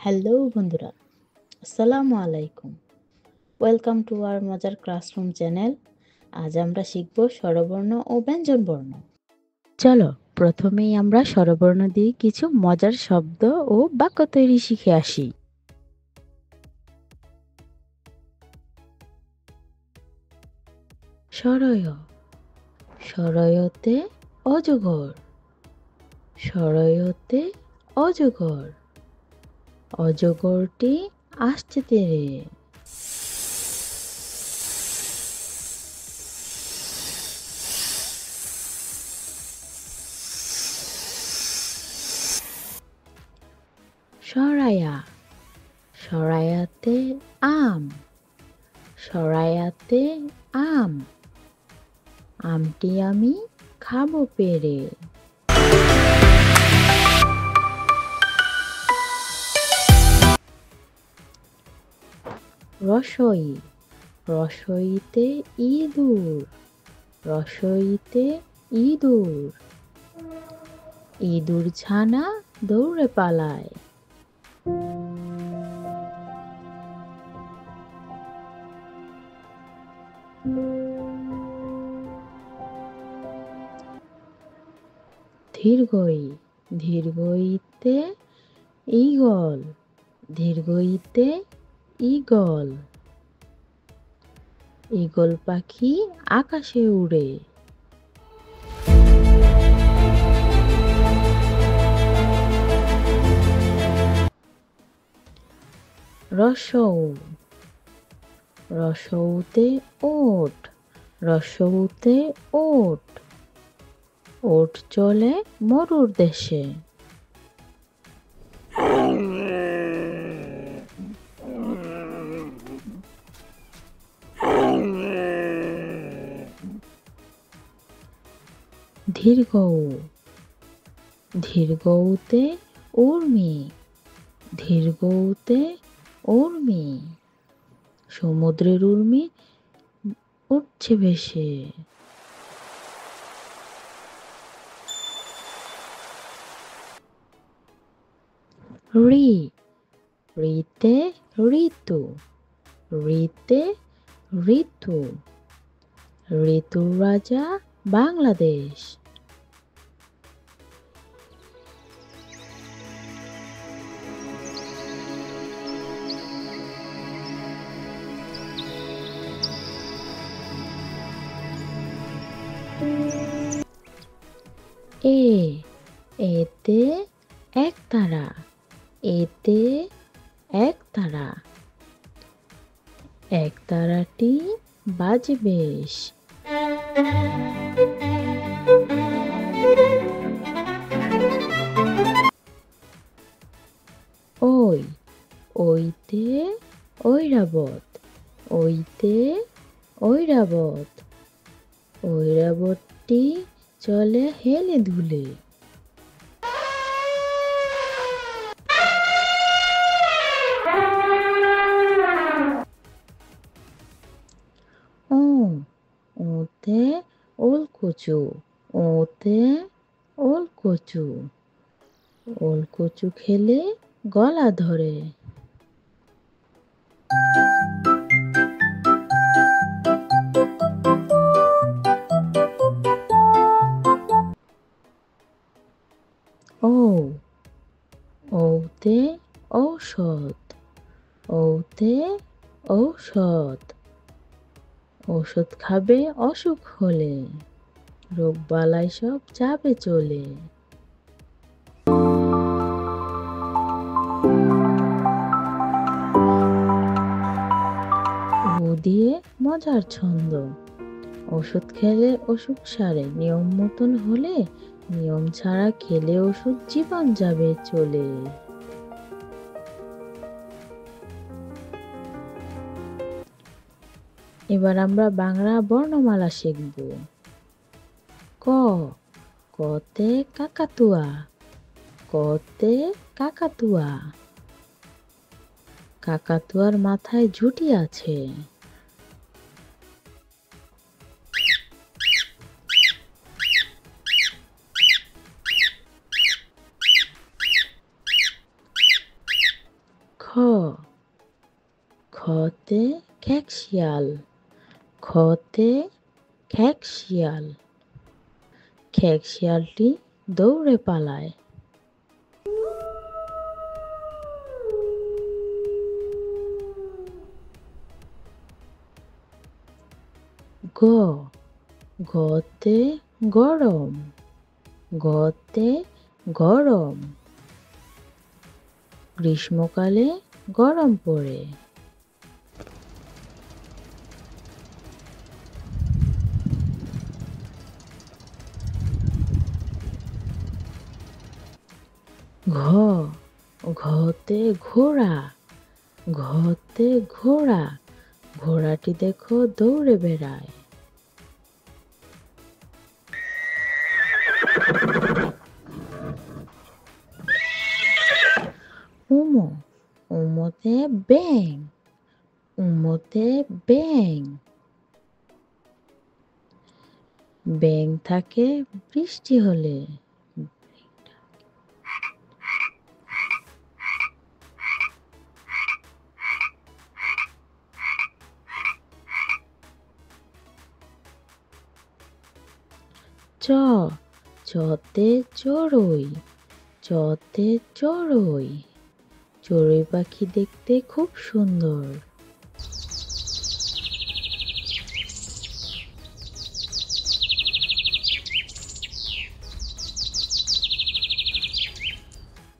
Hello বন্ধুরা, আসসালামু আলাইকুম। ওয়েলকাম টু আওয়ার মজার ক্লাসরুম চ্যানেল। আজ আমরা শিখব স্বরবর্ণ ও ব্যঞ্জনবর্ণ। চলো প্রথমেই আমরা স্বরবর্ণ দিয়ে কিছু মজার শব্দ ও বাক্য তৈরি শিখে আসি। সরয়, সরয়তে অজগর, সরয়তে অজগর, অজগরটি আসছে তেরে। সরায়া, সরায়াতে আম, সরায়াতে আম, আমটি আমি খাবো পেরে। রসই, রসইতে ইঁদুর, রসইতে ইঁদুর, ইঁদুর ছানা দৌড়ে পালায়। ধীর্ঘই, ধীর্ঘইতে ঈগল, ধীর্ঘইতে ঈগল, ঈগল পাখি আকাশে উড়ে। রসৌ, রসৌতে ওট, রসৌতে ওট, ওট চলে মরুর দেশে। ধীর্ঘৌ, ধীর্ঘৌতে উর্মি, ধীর্ঘৌতে উর্মি, সমুদ্রের উর্মি উঠছে ভেসে। ঋ, ঋতে ঋতু, ঋতে ঋতু, ঋতুর রাজা বাংলাদেশ। এ, এতে একতারা, এতে একতারা, একতারাটি বাজে বেশ। ওই, ওইতে ঐরাবত, ওইতে ঐরাবত, ঐরাবতটি চলে হেলে দুলে। ও, ওতে ওলকচু, ওতে ওলকচু, ওলকচু খেলে গলা ধরে। ও, ওতে ঔষধ, ওতে ঔষধ, ওষুধ খাবে অসুখ হলে, রোগ বালাই সব যাবে চলে। ও দিয়ে মজার ছন্দ, ওষুধ খেলে অসুখ সারে, নিয়ম মতন হলে, নিয়ম ছাড়া খেলে ওষুধ জীবন যাবে চলে। এবার আমরা বাংলা বর্ণমালা শিখব। ক, কতে কাকাতুয়া, কতে কাকাতুয়া, কাকাতুয়ার মাথায় ঝুঁটি আছে। খতে খেকশিয়াল, খতে খেকশিয়াল। খেকশিয়ালটি দৌড়ে পালায়। গ গতে গরম, গতে গরম। গ্রীষ্মকালে গরম পড়ে। ঘ ঘতে ঘোড়া, ঘতে ঘোড়া। ঘোড়াটি দেখো দৌড়ে বেড়ায়। উমো উমোতে ব্যাঙ, উমোতে ব্যাঙ। ব্যাঙ থাকে বৃষ্টি হলে। চ চতে চড়ুই, চতে চড়ুই। চড়ুই পাখি দেখতে খুব সুন্দর।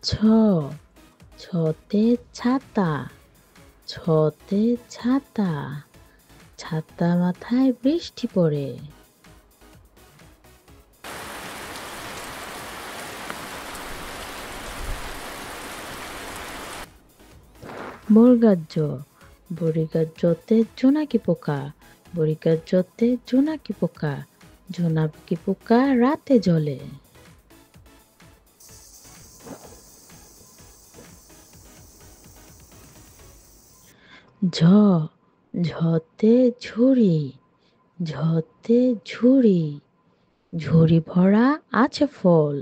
ছ ছতে ছাতা, ছতে ছাতা। ছাতা মাথায় বৃষ্টি পড়ে। বর্গার জ বর্গার জতে জোনাকি পোকা, বর্গার জতে জোনাকি পোকা। জোনাকি পোকা রাতে জ্বলে। ঝ ঝতে ঝুড়ি, ঝতে ঝুড়ি। ঝুড়ি ভরা আছে ফল।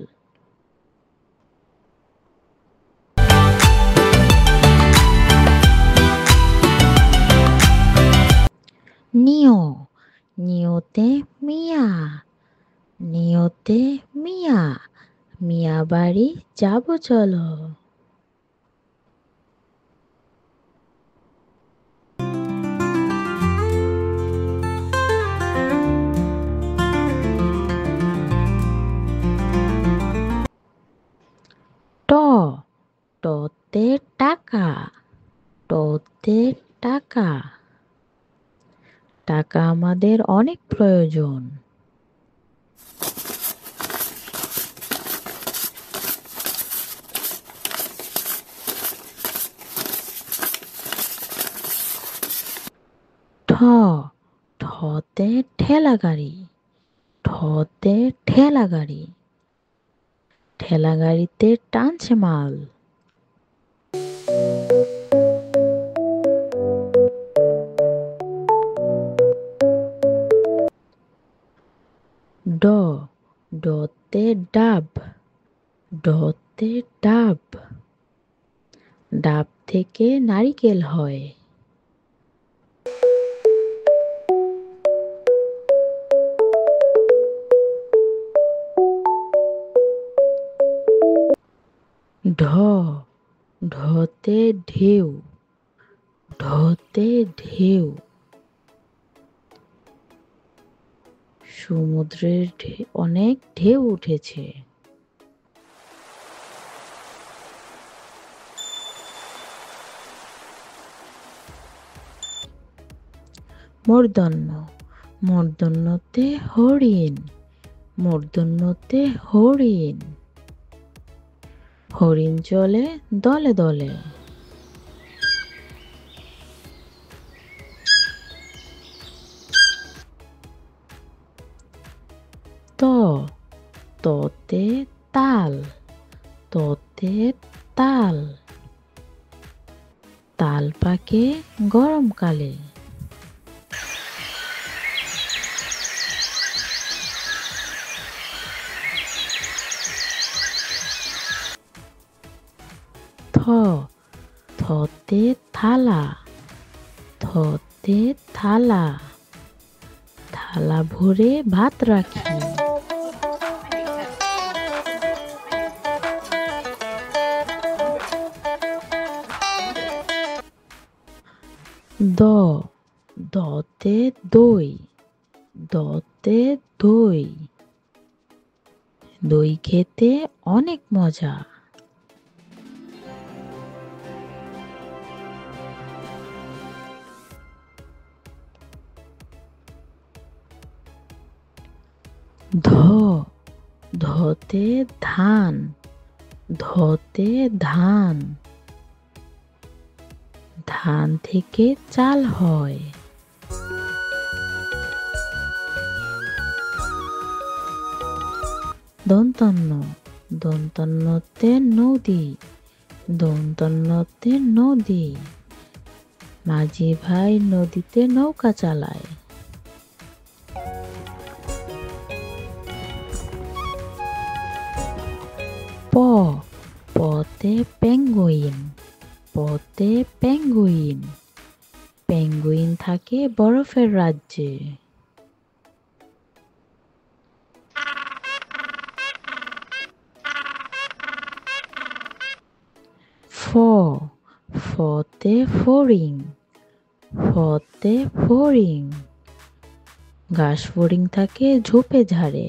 নিয় নিয়তে মিয়া, নিয়তে মিয়া। মিয়া বাড়ি যাব চলো। ট টতে টাকা, টতে টাকা। টাকা আমাদের অনেক প্রয়োজন। ঠ ঠতে ঠেলা গাড়ি, ঠতে ঠেলা গাড়ি। ঠেলা গাড়িতে টানছে মাল। ড ডতে ডাব, ডতে ডাব। ডাব থেকে নারিকেল হয়। ঢ ঢতে ঢেউ, ঢতে ঢেউ। সমুদ্রের অনেক ঢেউ উঠেছে। মূর্ধন্য মূর্ধন্যতে হরিণ, মূর্ধন্যতে হরিণ। হরিণ চলে দলে দলে। ত ততে তাল, ততে তাল। তাল পাকে গরমকালে। থ থতে থালা, থতে থালা, থালা ভরে ভাত রাখি। দ, দতে দই, দতে দই, দই খেতে অনেক মজা। ধ, ধতে ধান, ধতে ধান, ধান থেকে চাল হয়। দন্তন্য, দন্তন্যতে নদী, দন্তন্যতে নদী, মাঝি ভাই নদীতে নৌকা চালায়। প, পতে পেঙ্গুইন, পতে পেঙ্গুইন, পেঙ্গুইন থাকে বরফের রাজ্যে। ফ, ফতে ফড়িং, ফতে ফড়িং, ঘাস ফড়িং থাকে ঝোপে ঝাড়ে।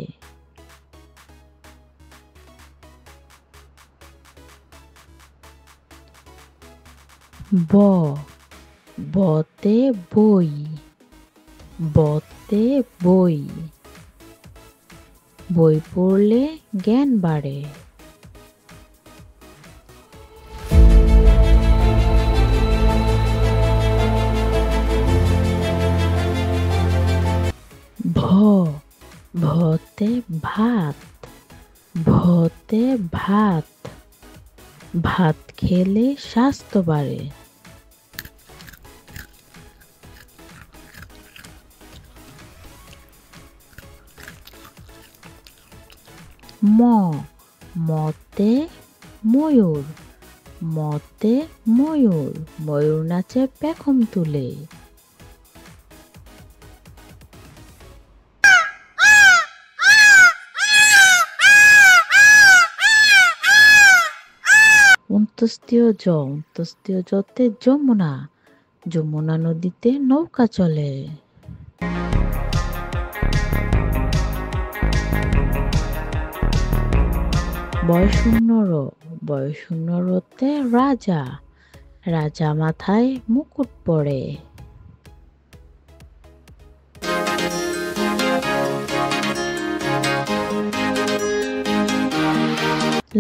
ব, বতে বই, বতে বই, বই পড়লে জ্ঞান বাড়ে। ভ, ভতে ভাত, ভতে ভাত, ভাত খেলে স্বাস্থ্য বাড়ে। ম, মতে ময়ূর, মতে ময়ূর, ময়ূর নাচে পেখম তুলে। অন্তস্তীয় জ, অন্তস্তীয় জতে যমুনা, যমুনা নদীতে নৌকা চলে। বয়শূন্য র, বয়শূন্য রতে রাজা, রাজা মাথায় মুকুট পরে।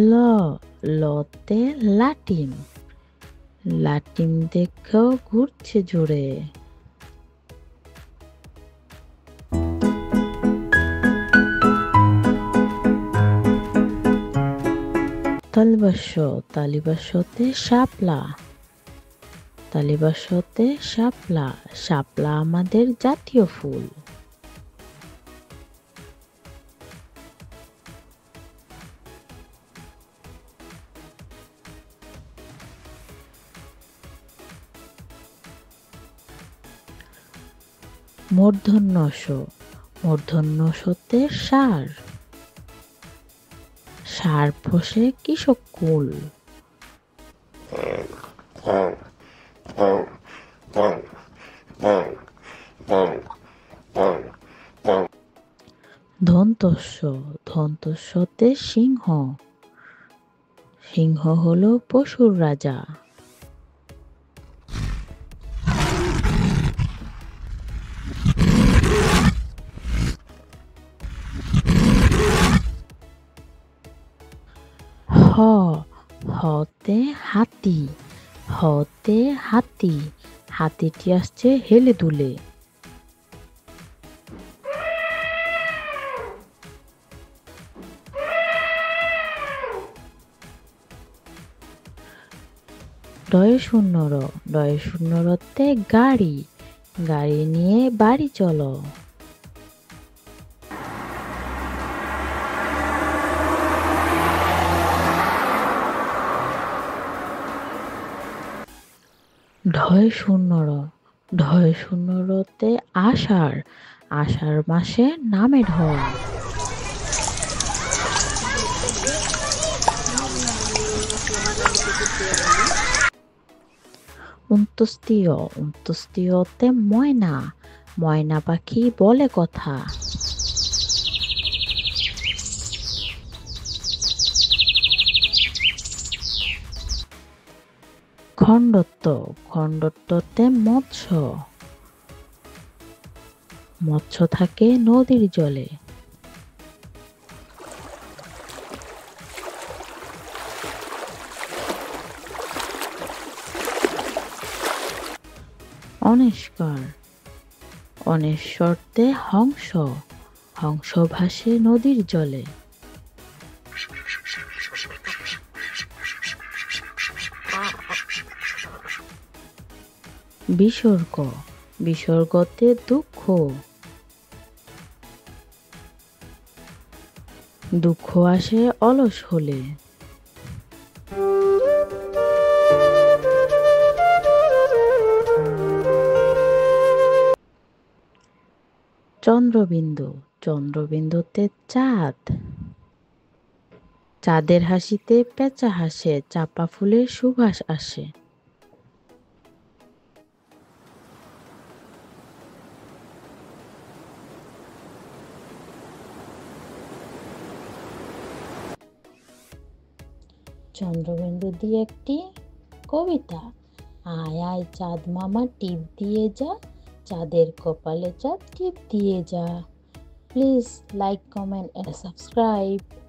ল, লতে লাটিম, লাটিম দেখেও ঘুরছে জোরে। তালিবাস্য, তালিবাস্যতে শাপলা, তালিবাস্যতে শাপলা, শাপলা আমাদের জাতীয় ফুল। মূর্ধন্য ষ, মূর্ধন্য ষতে ষাঁড়, ষাঁড় পোষে কৃষক কুল। ধন্তস্য, ধন্তস্যতে সিংহ, সিংহ হলো পশুর রাজা। হ, হতে হাতি, হতে হাতি, হাতিটি আসছে হেলে দুলে। ডয়ে শূন্য র, ডয়ে শূন্য রতে গাড়ি, গাড়ি নিয়ে বাড়ি চলো। ঢয় শূন্য র, ঢয় শূন্য রতে আষাঢ়, আষাঢ় মাসে নামে ঢল। উন্তস্তীয়, উন্তস্তীয়তে ময়না, ময়না পাখি বলে কথা। খণ্ডত্ব, খণ্ডত্বতে মৎস্য, মৎস্য থাকে নদীর জলে। অনিষ্কার, অনেশ্বরতে হংস, হংস ভাসে নদীর জলে। বিসর্গ, বিসর্গতে দুঃখ, দুঃখ আসে অলস হলে। চন্দ্রবিন্দু, চন্দ্রবিন্দুতে চাঁদ, চাঁদের হাসিতে পেঁচা হাসে, চাঁপা ফুলের সুবাস আসে। চন্দ্রবিন্দু দিয়ে একটি কবিতা। আয় আয় চাঁদ মামা টিপ দিয়ে যা, চাঁদের কপালে চাঁদ টিপ দিয়ে যা। Please like, comment and subscribe.